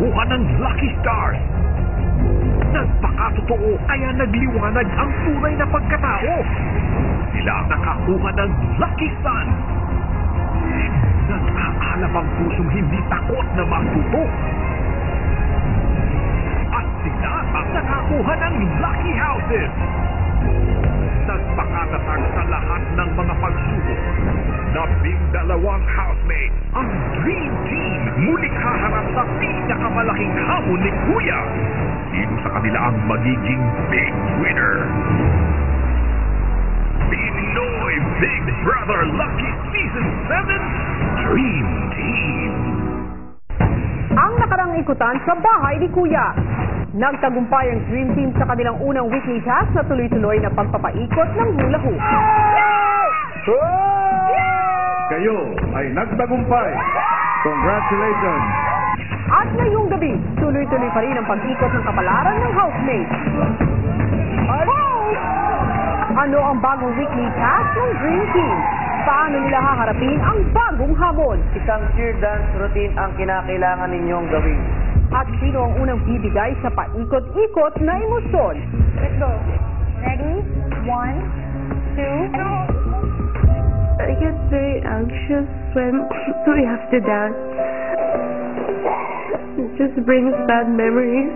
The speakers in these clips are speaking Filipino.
nakakuha ng Lucky Stars. Nagpakatotoo kaya nagliwanag ang tunay na pagkatao. Sila ang nakakuha ng Lucky Sun. Nag-aalab ang pusong hindi takot na magtuto. At sila ang nakakuha ng Lucky Houses. Nagpakatatag sa lahat ng mga pagsubok. 12 housemates, ang Dream Team, muling haharap sa pinakamalaking hamon ni Kuya. Sino sa kanila ang magiging big winner? Pinoy Big Brother Lucky Season 7 Dream Team. Ang nakarang ikutan sa bahay ni Kuya. Nagtagumpay ang Dream Team sa kanilang unang weekly task na tuloy-tuloy na pagpapaikot ng hula hoop. Kayo ay nagtagumpay. Congratulations! At ngayong gabi, tuloy-tuloy pa rin ang pag-ikot ng kapalaran ng housemates. Ano ang bagong weekly task ng Dream Team? Paano nila haharapin ang bagong hamon? Isang cheer dance routine ang kinakailangan ninyong gawin. At sino ang unang bibigay sa paikot-ikot na emosyon? Let's go. Ready? 1, 2. I get very anxious when we have to dance. It just brings bad memories.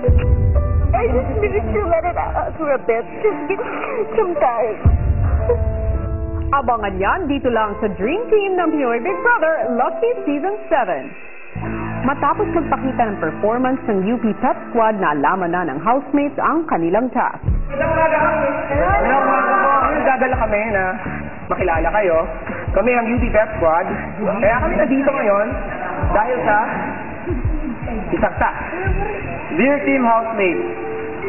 I just needed to let it out for a bit. Just give some time. Abangan yan dito lang sa Dream Team ng Pinoy Big Brother Lucky Season 7. Matapos magpakita ng performance ng UP Pep Squad, naalaman na ng housemates ang kanilang task. Gagala kami na makilala kayo. Kami ang UP Pep Squad. Kaya kami nandito ngayon dahil sa isang task. Dear Team Housemates,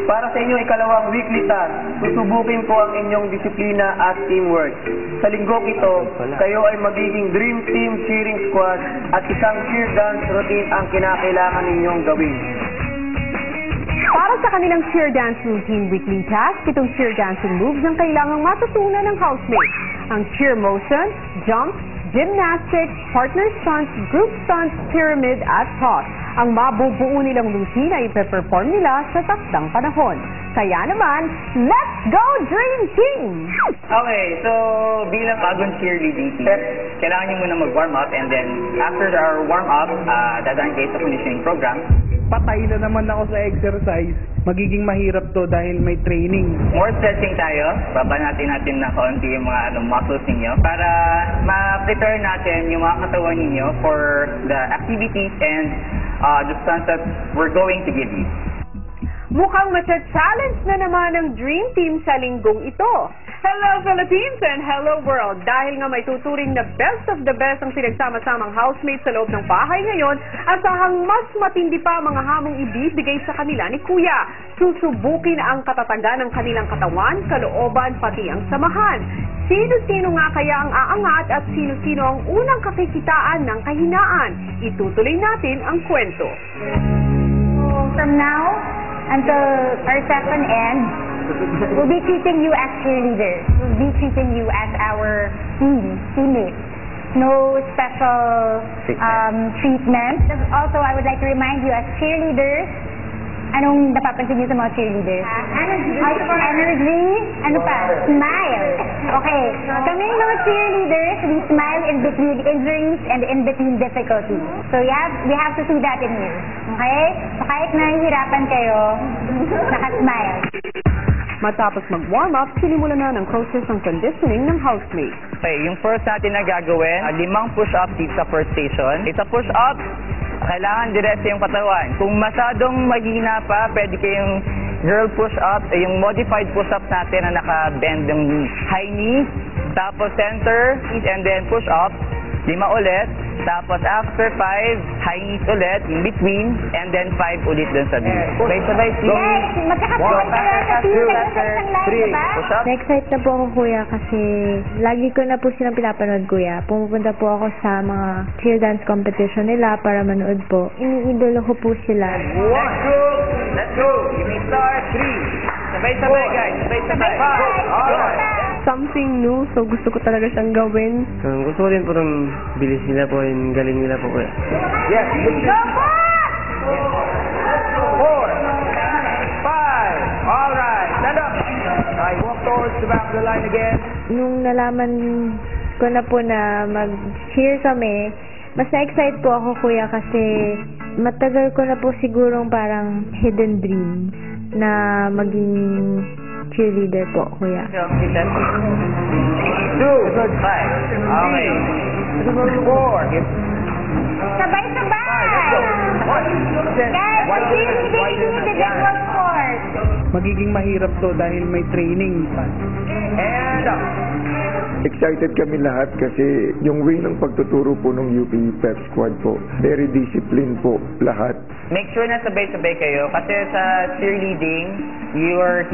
para sa inyong ikalawang weekly task, susubukin ko ang inyong disiplina at teamwork. Sa linggong ito, kayo ay magiging Dream Team Cheering Squad at isang cheer dance routine ang kinakailangan ninyong gawin. Para sa kanilang cheer dance routine weekly task, itong cheer dancing moves ang kailangang matutunan ng housemates. Ang cheer motion, jump, gymnastics, partner stunts, group stunts, pyramid at toss. Ang mabubuo nilang routine ay ipe-perform nila sa takdang panahon. Kaya naman, let's go Dream Team! Okay, so bilang bagong cheerleading team, kailangan nyo muna mag-warm up and then after our warm up, dadaan kayo sa conditioning program. Patay na naman ako sa exercise. Magiging mahirap to dahil may training. More stretching tayo. Babanatin natin na konti yung mga muscles ninyo para ma-prepare natin yung mga katawan ninyo for the activities and the stunts that we're going to give you. Mukhang matcha-challenge na naman ang Dream Team sa linggong ito. Hello Philippines and hello world! Dahil nga may tuturing na best of the best ang pinagsama-samang housemates sa loob ng bahay ngayon, asahang mas matindi pa ang mga hamong ibibigay sa kanila ni Kuya. Susubukin ang katatagan ng kanilang katawan, kalooban, pati ang samahan. Sino-sino nga kaya ang aangat at sino-sino ang unang kakikitaan ng kahinaan? Itutuloy natin ang kwento. From now until our session ends, we'll be treating you as cheerleaders. We'll be treating you as our teammates. No special treatment. Also, I would like to remind you as cheerleaders, anong napapansin niyo sa mga cheerleaders? Energy. Ano pa? Smile. Okay. Kaming mga cheerleaders, we smile in between injuries and in between difficulties. So we have to see that in you. Okay? So kahit nahihirapan kayo, nakasmile. Matapos mag-warm up, sinimulan na ng coaches ang conditioning ng housemates. Okay, yung first natin na gagawin, 5 push-up dito sa first station. It's a push-up, kailangan diretso yung katawan. Kung masyadong mahina pa, pwede kayong girl push-up, yung modified push-up natin na naka-bend yung knee. High knee, tapos center, and then push-up, 5 ulit. Tapos after 5, high knees ulit, in between, and then 5 ulit dun sa knee. Sabay-sabay, Yes! Magkakasabay kayo sa team kayo sa isang line, diba? push-up. Na-excite na po ako, Kuya, kasi lagi ko na po silang pinapanood, Kuya. Pumupunta po ako sa mga cheer dance competition nila para manood po. Iniidolo ko po sila. Let's go! You may start, 3. Sabay-sabay, guys. Sabay-sabay. Something new, so gusto ko talaga siyang gawin. Gusto ko din po ng bilis nila po, yung galing nila po. Yes! Go po! towards the back of the line again. Nung nalaman ko na po na mag-cheer kami, mas na-excite po ako, kuya, kasi matagal ko na po sigurong parang hidden dream na maging cheerleader po, kuya. 2, 5. Okay. 4. Sabay-sabay! Guys, the cheerleading individual sport. Magiging mahirap to dahil may training. And up. Excited kami lahat kasi yung way ng pagtuturo po ng UP Pep Squad po, very disciplined po lahat. Make sure na sabay-sabay kayo kasi sa cheerleading, you're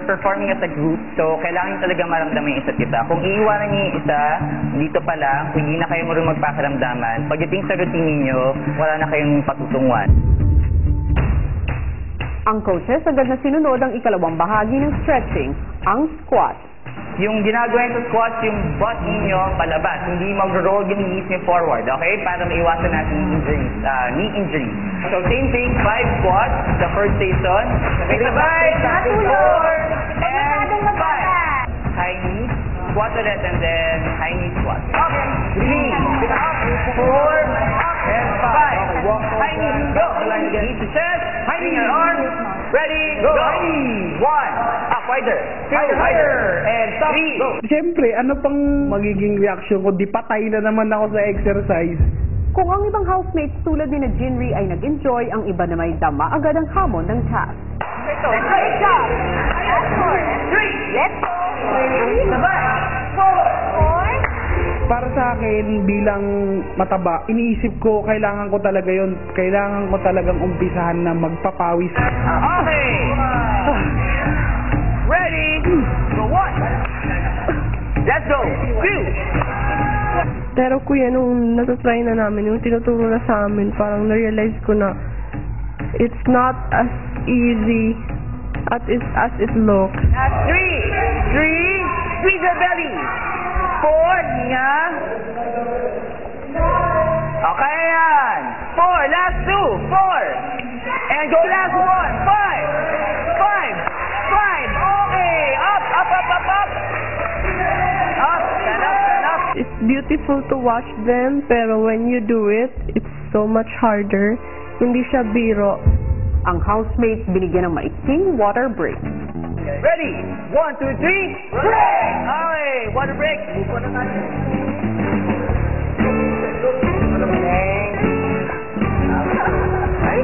performing as a group, so kailangan talaga maramdaman yung isa't isa. Kung iiwanan niyo yung isa, dito pa lang, kung hindi na kayo marunong magpakaramdaman, pagdating sa routine niyo, wala na kayong patutunguhan. Ang coaches agad na sinunod ang ikalawang bahagi ng stretching, ang squat. Yung ginagawa sa squat, yung butt ninyo palabas, hindi mag-roll yung knees niyo forward, okay? Para maiwasan natin injuries, knee injury. So same thing, 5 squats, the first station. Sabay, Matulog! and 5. High knee, squat ulit, and then high knee squat. Okay, 3, up, 4, up, and 5. High knee, go. Knee to chest, high knee your arms, ready, go. 1, up, wider, 2, wider, and 3, go. Siyempre, ano pang magiging reaction ko? Di patay na naman ako sa exercise. Kung ang ibang housemates tulad ni na Jinri ay nag-enjoy, ang iba na may dama agad ang hamon ng task. Great job! 3, let's go! Sabay! 4, Para sa akin, bilang mataba, iniisip ko, kailangan ko talaga yon. Kailangan ko talagang umpisahan na magpapawis. Okay! Ready? Go 1. Let's go! 2. Pero kuya, nung natatry na namin, yung tinuturo na sa amin, parang na-realize ko na it's not as easy as it looks. 3. Squeeze your belly. 4. Hinga. Okay yan. 4. Last 2. 4. And go last 1. 5. 5. 5. Okay. Up. Up. Stand up. It's beautiful to watch them, pero when you do it, it's so much harder. Hindi siya biro. Ang housemates binigyan ng maikling water break. Ready? 1, 2, 3. Break! Okay. Water break. Buko na tayo. Ay.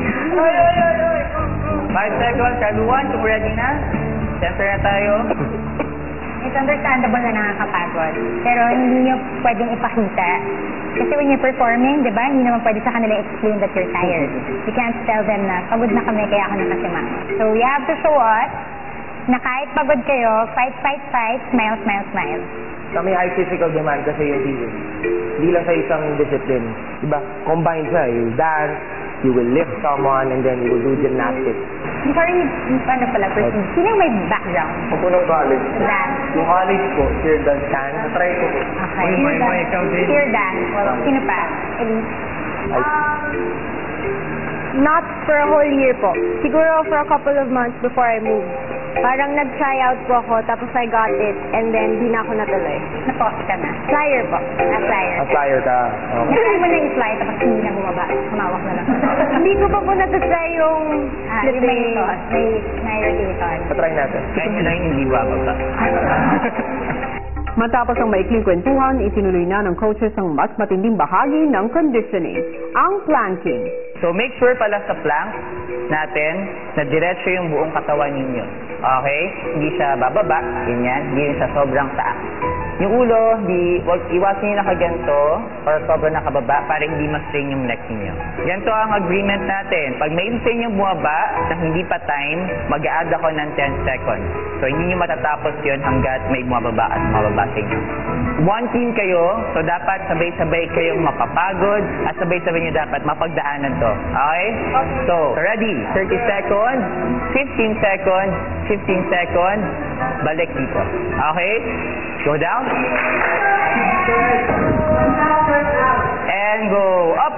5 seconds. Everyone, kung ready na. Center na tayo. It's understandable na nakakapagod. Pero hindi nyo pwedeng ipakita. Kasi when you're performing, di ba, hindi naman pwede sa kanila explain that you're tired. You can't tell them na pagod na kami kaya ako nakasima. So you have to show us na kahit pagod kayo, fight, smile. Kami high physical demand kasi yung team. Hindi lang sa isang discipline. Diba? Combined siya. You dance, you will lift someone, and then you will do gymnastics. Before you, ano pala, proceed, sino yung may background? Ako nung college. Dance. Yung college po, cheer dance. Try ko po. Okay. Cheer dance. Sino pa? Elise? Not for a whole year po. Siguro for a couple of months before I moved. Parang nag-try out po ako, tapos I got it, and then di na ako natuloy. Napost ka na? Flyer po. Flyer. Flyer ka. Okay. Natry mo na yung fly, tapos hindi na bumaba. Humawak na lang. Hindi ko pa po natatry yung Yung may toss, may rotation. Patry natin. Kaya nyo lang hindi bababa. Matapos ang maikling kwentuhan, itinuloy na ng coaches ang mas matinding bahagi ng conditioning, ang planking. So make sure pala sa plank natin na diretso yung buong katawan ninyo. Okay? Hindi siya bababa, ganyan. Hindi rin siya sobrang taas. Yung ulo, iwasan nyo nakaganto or sobrang nakababa para hindi ma-strain yung neck niyo. Ganito ang agreement natin. Pag may strain yung bumaba na hindi pa time, mag-a-add ako ng 10 seconds. So hindi nyo matatapos yun hanggat may bumababa at bumababa sa inyo. One team kayo, so dapat sabay-sabay kayong mapapagod at sabay-sabay nyo dapat mapagdaanan to. Okay? So, ready? 30 seconds, 15 seconds, 15 seconds, balik dito. Okay? Go down. And go up.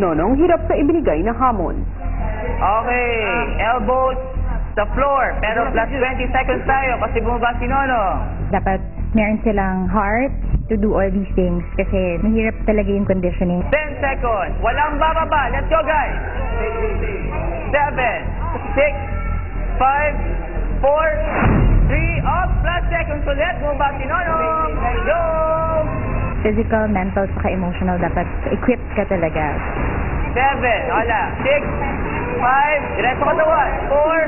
Nonong hirap sa ibinigay na hamon. Okay, elbows sa floor, pero plus 20 seconds tayo kasi bumaba si Nonong. Dapat meron silang heart to do all these things kasi mahirap talaga yung conditioning. 10 seconds, walang bababa. Let's go, guys. 7, 6, 5, 4, 3, up, plus seconds ulit. Bumaba si Nonong. Go! Physical, mental, saka emotional, dapat equipped ka talaga. 7, wala. 6, 5, diretso katawan. 4,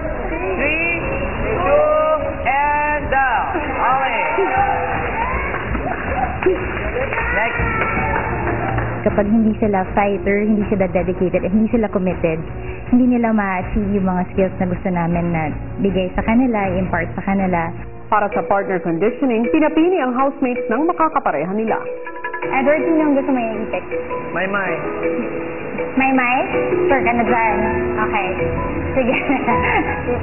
3, 2, and down. Okay. Next. Kapag hindi sila fighter, hindi sila dedicated, hindi sila committed, hindi nila ma-achieve yung mga skills na gusto namin na bigay sa kanila, impart sa kanila. Para sa partner conditioning, pinapili ang housemates ng makakapareha nila. Edward, sino ang gusto mo yung i-pick? May. May? Sure ka na dyan. Okay. Sige.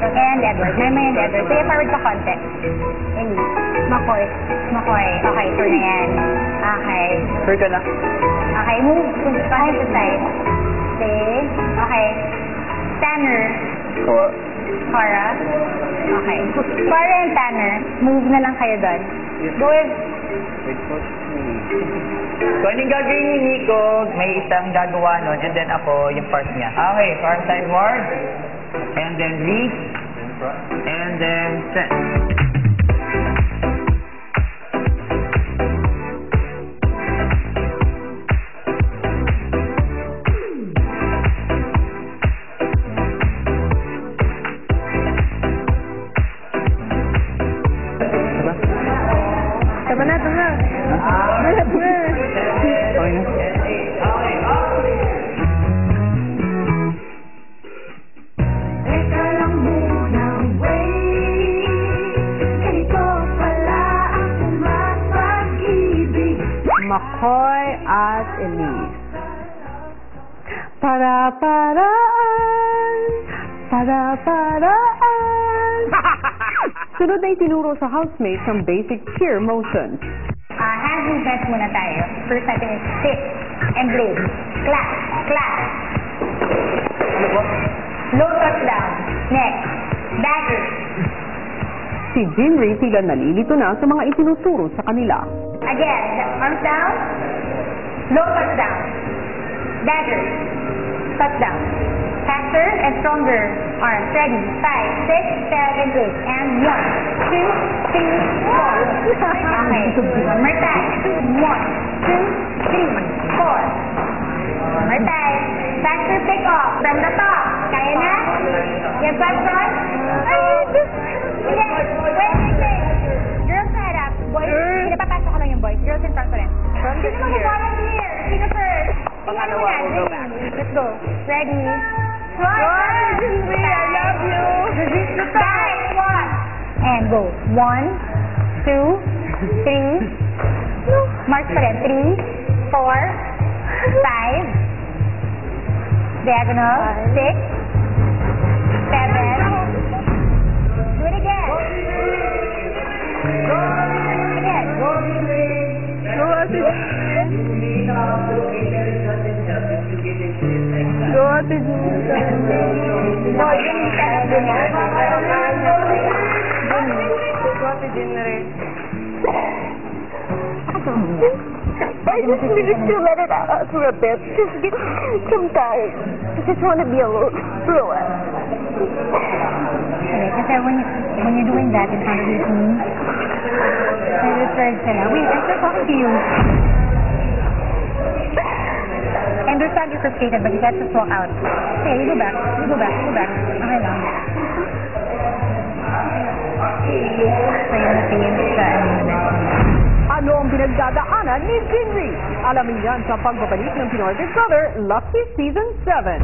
And Edward. May and Edward. Sige, forward pa konti. Ellie. Makoy. Okay, sure na yan. Okay. Sure ka na? Okay, move to side to side. Okay. Tanner. Cora. Okay. Cora and Tanner, move na lang kayo doon. Go with... So, anong gagawin ni Nico? May isang gagawa nun, and then ako yung part niya. Okay, far side ward, and then reach, and then set. Tama na. Okay na. McCoy at Elise. Para-paraan. Sunod na itinuro sa housemates ang basic cheer motion. Hand movements muna tayo. First natin is sit and blade. Clap. Low touch down. Next. Dagger. Si Jinri tila nalilito na sa mga itinuturo sa kanila. Again, arms down. Low touch down. Dagger. Touch down. Faster and stronger. Arms. Ready. 5, 6, 7, 8. And 1, 2, 3, 4. Okay. One more time. 1, 2, 3, 4. One more time. Faster pick off from the top. Kaya na? Your butt front. Wait. Girls head up. Boys, pinapapasok ko lang yung boys. Girls in front pa rin. Sino mag-volunteer? Sino first? Pangalawa, we'll go back. Let's go. Ready? I love you. Guys, one. And go. 1, 2, 3. March pa rin. 3, 4, 5. Diagonal. 6, 7. Do it again. Again. Go, Ate Jessica. No, yun yung sarap din yan. Go, Ate Jinri. I just needed to let it out for a bit. Just get some time. I just want to be alone for a while. Kasi when you're doing that in front of your team, sila. Wait, I'm still talking to you. I understand you're frustrated, but you can't just walk out. Okay, you go back. Okay lang. So you're gonna finish sa Ano ang pinagdadaanan ni Jinri? Alamin yan sa pagbabalik ng Pinoy Big Brother Lucky Season 7.